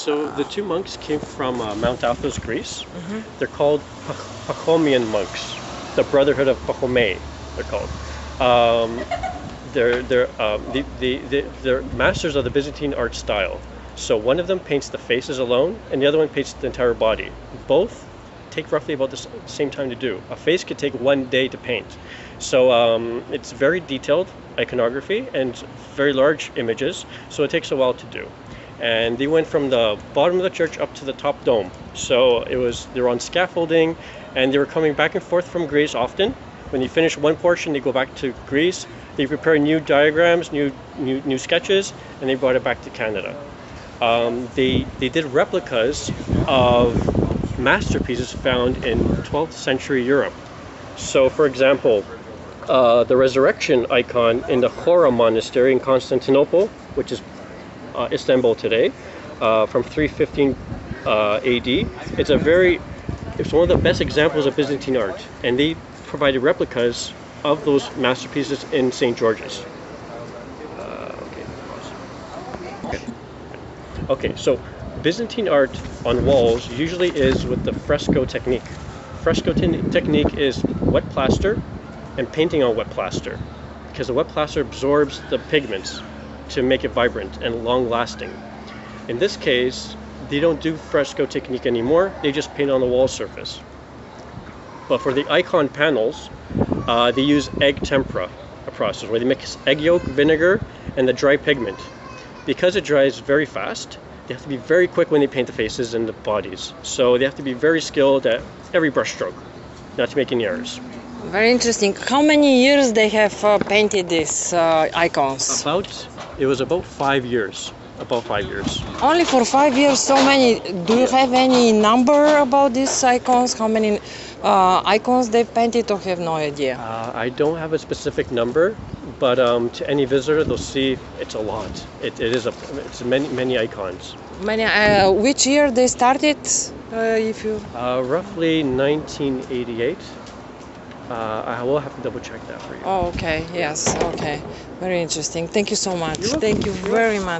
So the two monks came from Mount Athos, Greece. They're called Pachomaioi monks, the Brotherhood of Pachomaioi. They're called. They're masters of the Byzantine art style. So one of them paints the faces alone, and the other one paints the entire body. Both take roughly about the same time to do. A face could take 1 day to paint. So it's very detailed iconography and very large images, so it takes a while to do. And they went from the bottom of the church up to the top dome. So they were on scaffolding, and they were coming back and forth from Greece often. When they finish one portion, they go back to Greece. They prepare new diagrams, new sketches, and they brought it back to Canada. They did replicas of masterpieces found in 12th century Europe. So, for example, the resurrection icon in the Chora monastery in Constantinople, which is Istanbul today, from 315 AD. It's one of the best examples of Byzantine art, and they provided replicas of those masterpieces in St. George's. Okay, so Byzantine art on walls usually is with the fresco technique. Fresco technique is wet plaster and painting on wet plaster, because the wet plaster absorbs the pigments to make it vibrant and long-lasting. In this case, they don't do fresco technique anymore, they just paint on the wall surface. But for the icon panels, they use egg tempera, a process where they mix egg yolk, vinegar, and the dry pigment. Because it dries very fast, they have to be very quick when they paint the faces and the bodies. So they have to be very skilled at every brush stroke, not to make any errors. Very interesting. How many years they have painted these icons? It was about 5 years. About 5 years. Only for 5 years, so many. Do you have any number about these icons? How many icons they've painted, or have no idea? I don't have a specific number, but to any visitor, they'll see it's a lot. It's many icons. Many. Which year they started? Roughly 1988. I will have to double check that for you. Oh, okay. Yes. Okay. Very interesting. Thank you so much. Thank you very much.